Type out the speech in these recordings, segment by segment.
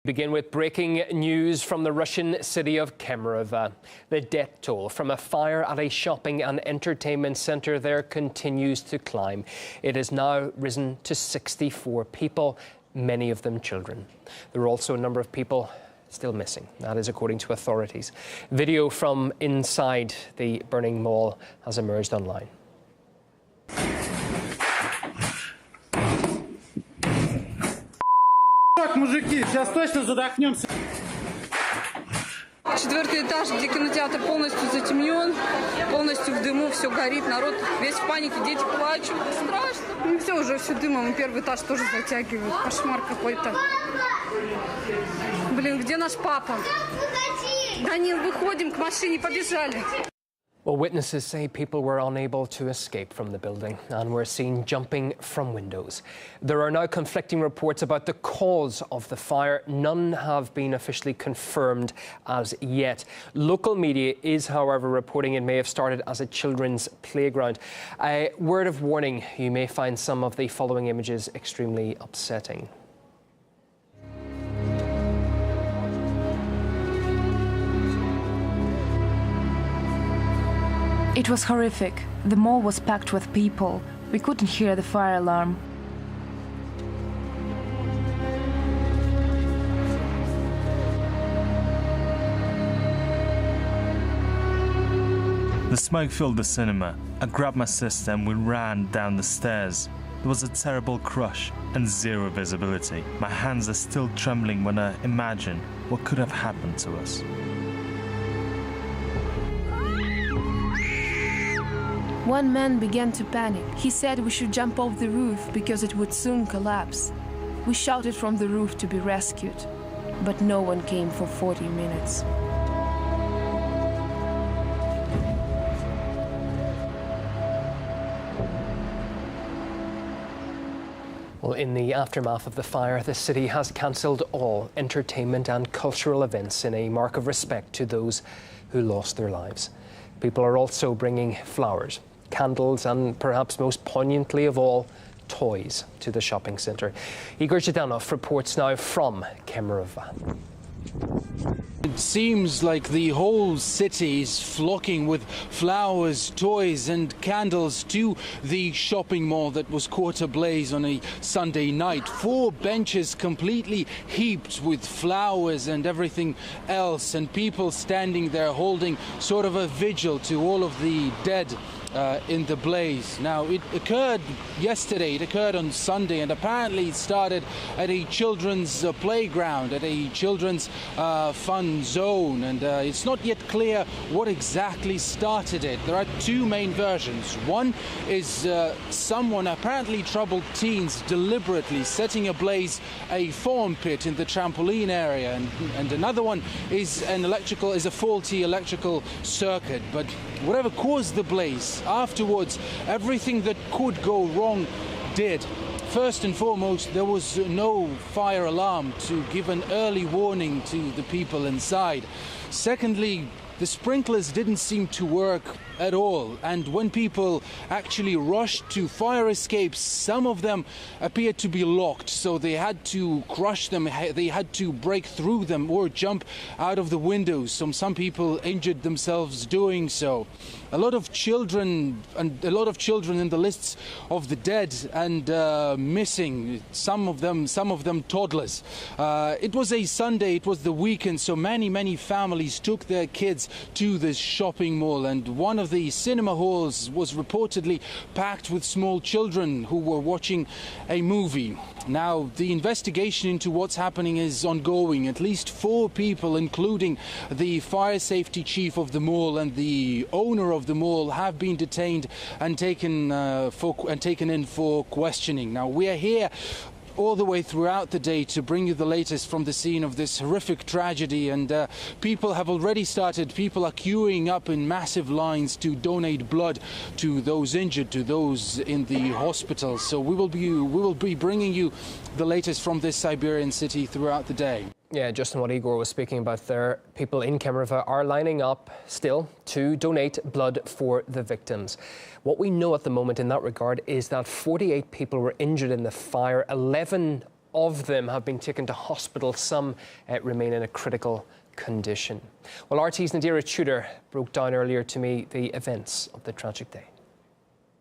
Begin with breaking news from the Russian city of Kemerovo. The death toll from a fire at a shopping and entertainment centre there continues to climb. It has now risen to 64 people, many of them children. There are also a number of people still missing. That is according to authorities. Video from inside the burning mall has emerged online. Мужики, сейчас точно задохнемся. Четвертый этаж, где кинотеатр полностью затемнен, полностью в дыму, все горит, народ весь в панике, дети плачут, страшно. Ну все, уже все дымом, и первый этаж тоже затягивают, кошмар какой-то. Блин, где наш папа? Данил, выходим к машине, побежали. Well, witnesses say people were unable to escape from the building and were seen jumping from windows. There are now conflicting reports about the cause of the fire. None have been officially confirmed as yet. Local media is, however, reporting it may have started as a children's playground. A word of warning, you may find some of the following images extremely upsetting. It was horrific. The mall was packed with people. We couldn't hear the fire alarm. The smoke filled the cinema. I grabbed my sister and we ran down the stairs. There was a terrible crush and zero visibility. My hands are still trembling when I imagine what could have happened to us. One man began to panic. He said we should jump off the roof because it would soon collapse. We shouted from the roof to be rescued, but no one came for 40 minutes. Well, in the aftermath of the fire, the city has cancelled all entertainment and cultural events in a mark of respect to those who lost their lives. People are also bringing flowers, candles and perhaps most poignantly of all, toys to the shopping centre. Igor Zhidanov reports now from Kemerovo. It seems like the whole city is flocking with flowers, toys and candles to the shopping mall that was caught ablaze on a Sunday night. 4 benches completely heaped with flowers and everything else, and people standing there holding sort of a vigil to all of the dead in the blaze. Now, it occurred yesterday, it occurred on Sunday, and apparently it started at a children's playground, at a children's fun zone, and it's not yet clear what exactly started it. There are 2 main versions. One is someone, apparently troubled teens, deliberately setting ablaze a foam pit in the trampoline area, and another one is a faulty electrical circuit. But whatever caused the blaze, afterwards, everything that could go wrong did. First and foremost, there was no fire alarm to give an early warning to the people inside. Secondly, the sprinklers didn't seem to work at all, and when people actually rushed to fire escapes, some of them appeared to be locked, so they had to crush them, they had to break through them or jump out of the windows. Some people injured themselves doing so. A lot of children in the lists of the dead and missing, some of them toddlers. It was a Sunday, it was the weekend, so many families took their kids to this shopping mall, and one of the cinema halls was reportedly packed with small children who were watching a movie. Now, the investigation into what's happening is ongoing. At least 4 people, including the fire safety chief of the mall and the owner of the mall, have been detained and taken in for questioning. Now, we are here all the way throughout the day to bring you the latest from the scene of this horrific tragedy, and people are queuing up in massive lines to donate blood to those injured, to those in the hospitals. So we will be bringing you the latest from this Siberian city throughout the day. Yeah, just on what Igor was speaking about there, people in Kemerovo are lining up still to donate blood for the victims. What we know at the moment in that regard is that 48 people were injured in the fire, 11 of them have been taken to hospital. Some remain in a critical condition. Well, RT's Nadira Tudor broke down earlier to me the events of the tragic day.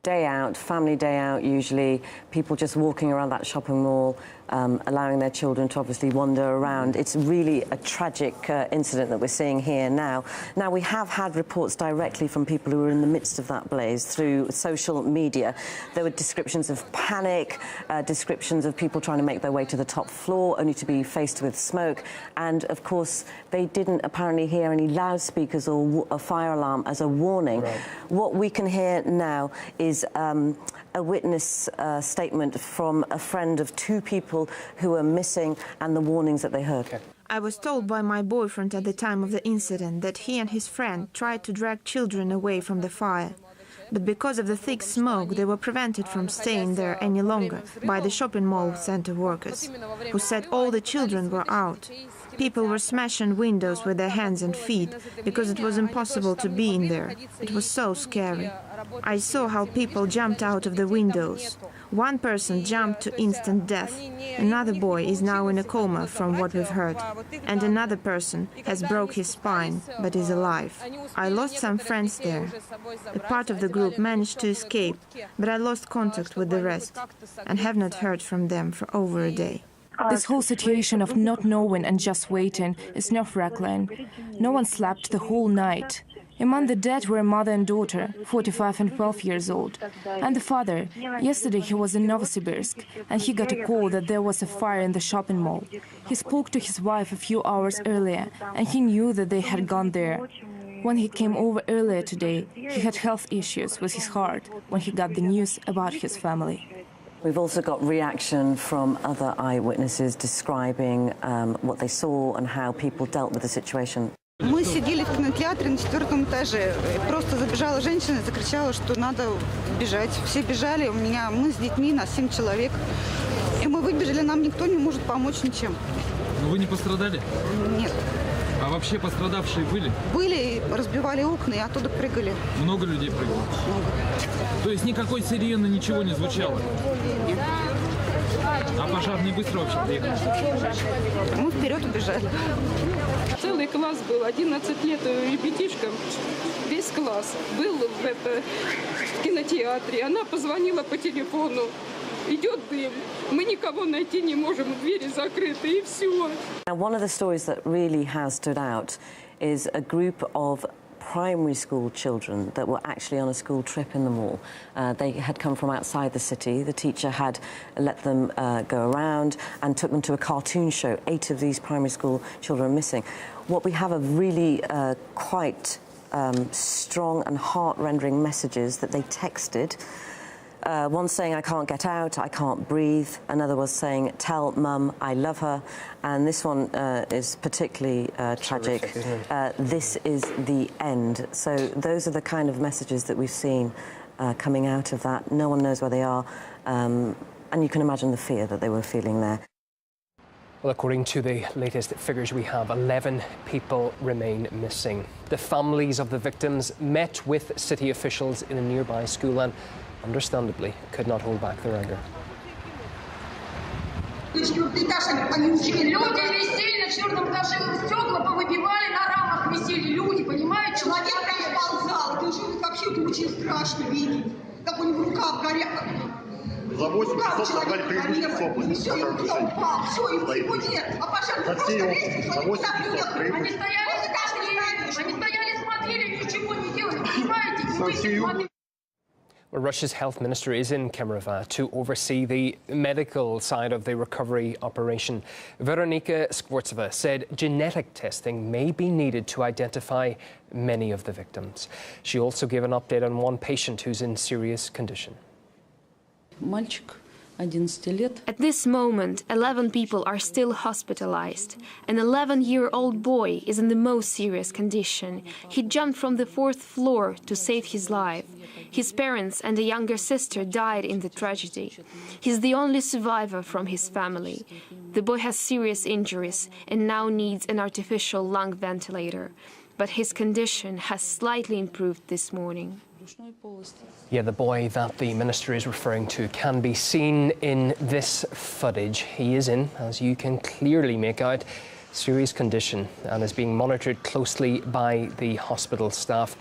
Day out, family day out usually, people just walking around that shopping mall, allowing their children to obviously wander around. It's really a tragic incident that we're seeing here now. Now, we have had reports directly from people who were in the midst of that blaze through social media. There were descriptions of panic, descriptions of people trying to make their way to the top floor, only to be faced with smoke. And, of course, they didn't apparently hear any loudspeakers or a fire alarm as a warning. Right. What we can hear now is a witness statement from a friend of two people who are missing and the warnings that they heard. Okay. I was told by my boyfriend at the time of the incident that he and his friend tried to drag children away from the fire. But because of the thick smoke, they were prevented from staying there any longer by the shopping mall center workers, who said all the children were out. People were smashing windows with their hands and feet because it was impossible to be in there. It was so scary. I saw how people jumped out of the windows. One person jumped to instant death. Another boy is now in a coma from what we've heard. And another person has broke his spine but is alive. I lost some friends there. A part of the group managed to escape, but I lost contact with the rest and have not heard from them for over a day. This whole situation of not knowing and just waiting is nerve-wracking. No one slept the whole night. Among the dead were a mother and daughter, 45 and 12 years old. And the father. Yesterday he was in Novosibirsk, and he got a call that there was a fire in the shopping mall. He spoke to his wife a few hours earlier, and he knew that they had gone there. When he came over earlier today, he had health issues with his heart when he got the news about his family. We've also got reaction from other eyewitnesses describing what they saw and how people dealt with the situation. Мы сидели в кинотеатре на 4-м этаже. Просто забежала женщина и закричала, что надо бежать. Все бежали. Мы с детьми, нас 7 человек. И мы выбежали, нам никто не может помочь ничем. Но вы не пострадали? Нет. А вообще пострадавшие были? Были, разбивали окна и оттуда прыгали. Много людей прыгало? Много. То есть никакой сирены, ничего не звучало? Нет. А пожарные быстро вообще приехали? Мы вперед убежали. Целый класс был, 11 лет ребятишкам, весь класс был в кинотеатре. Она позвонила по телефону, идет дым, мы никого найти не можем, двери закрыты и все. One of the stories that really has stood out is a group of primary school children that were actually on a school trip in the mall. They had come from outside the city. The teacher had let them go around and took them to a cartoon show. 8 of these primary school children are missing. What we have are really quite strong and heart-rendering messages that they texted. One saying, I can't get out, I can't breathe. Another was saying, tell mum I love her. And this one is particularly tragic. This is the end. So those are the kind of messages that we've seen coming out of that. No one knows where they are. And you can imagine the fear that they were feeling there. Well, according to the latest figures we have, 11 people remain missing. The families of the victims met with city officials in a nearby school and understandably could not hold back their anger. Люди висели на 4-м этаже, стекла повыбивали, на рамах висели люди, понимаете? Человек расползал, это уже вообще очень страшно видеть, как у него рука горят. За 8 часов собрали 3 с области. Все, его упал, все, его нет. А пожар, просто лестница, они куда приехали. Они стояли, смотрели, ничего не делали, понимаете? Вы смотрите. Well, Russia's health minister is in Kemerovo to oversee the medical side of the recovery operation. Veronika Skvortsova said genetic testing may be needed to identify many of the victims. She also gave an update on one patient who's in serious condition. At this moment, 11 people are still hospitalized. An 11-year-old boy is in the most serious condition. He jumped from the 4th floor to save his life. His parents and a younger sister died in the tragedy. He's the only survivor from his family. The boy has serious injuries and now needs an artificial lung ventilator. But his condition has slightly improved this morning. Yeah, the boy that the minister is referring to can be seen in this footage. He is in, as you can clearly make out, serious condition and is being monitored closely by the hospital staff,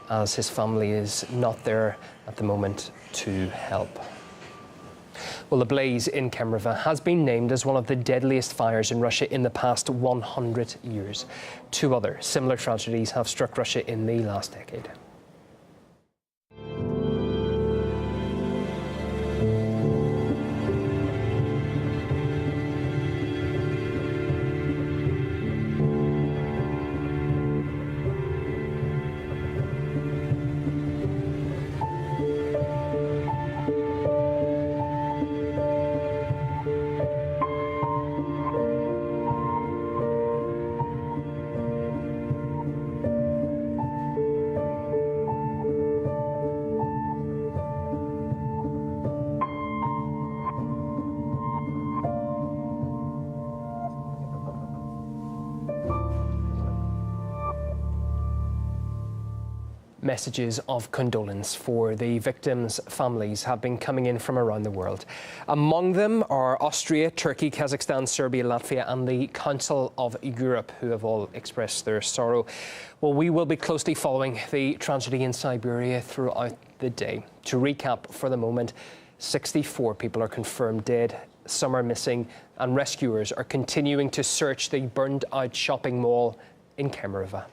as his family is not there at the moment to help. Well, the blaze in Kemerovo has been named as one of the deadliest fires in Russia in the past 100 years. 2 other similar tragedies have struck Russia in the last decade. Messages of condolence for the victims' families have been coming in from around the world. Among them are Austria, Turkey, Kazakhstan, Serbia, Latvia and the Council of Europe, who have all expressed their sorrow. Well, we will be closely following the tragedy in Siberia throughout the day. To recap for the moment, 64 people are confirmed dead, some are missing, and rescuers are continuing to search the burned-out shopping mall in Kemerovo.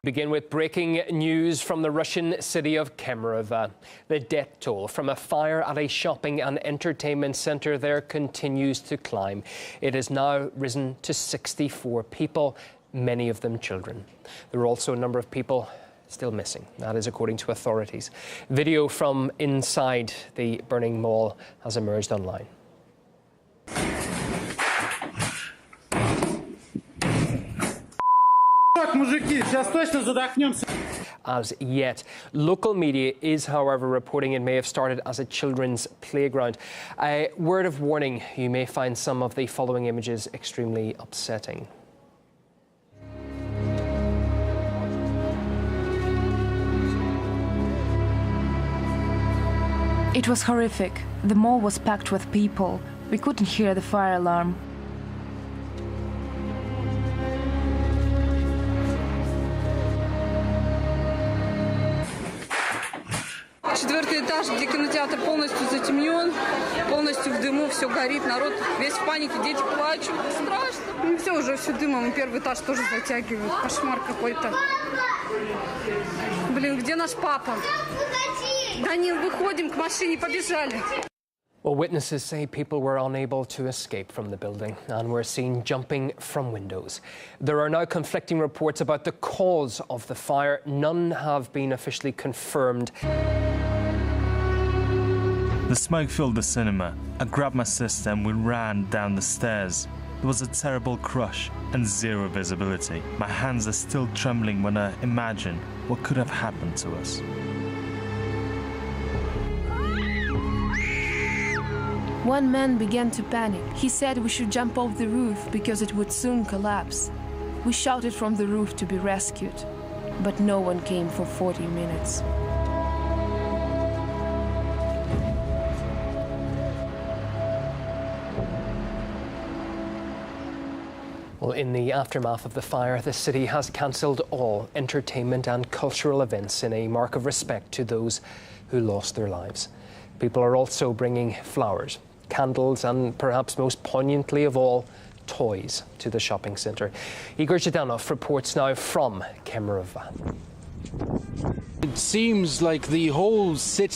Begin with breaking news from the Russian city of Kemerovo. The death toll from a fire at a shopping and entertainment centre there continues to climb. It has now risen to 64 people, many of them children. There are also a number of people still missing. That is according to authorities. Video from inside the burning mall has emerged online. As yet, local media is, however, reporting it may have started as a children's playground. A word of warning, you may find some of the following images extremely upsetting. It was horrific. The mall was packed with people. We couldn't hear the fire alarm. Четвертый этаж, где кинотеатр полностью затемнен, полностью в дыму, все горит, народ весь в панике, дети плачут, страшно. Ну все, уже все дымом, первый этаж тоже затягивают, кошмар какой-то. Блин, где наш папа? Данил, выходим к машине, побежали. Well, witnesses say people were unable to escape from the building and were seen jumping from windows. There are now conflicting reports about the cause of the fire. None have been officially confirmed. The smoke filled the cinema. I grabbed my sister and we ran down the stairs. There was a terrible crush and zero visibility. My hands are still trembling when I imagine what could have happened to us. One man began to panic. He said we should jump off the roof because it would soon collapse. We shouted from the roof to be rescued, but no one came for 40 minutes. Well, in the aftermath of the fire, the city has cancelled all entertainment and cultural events in a mark of respect to those who lost their lives. People are also bringing flowers, candles and perhaps most poignantly of all, toys to the shopping centre. Igor Zhidanov reports now from Kemerovo. It seems like the whole city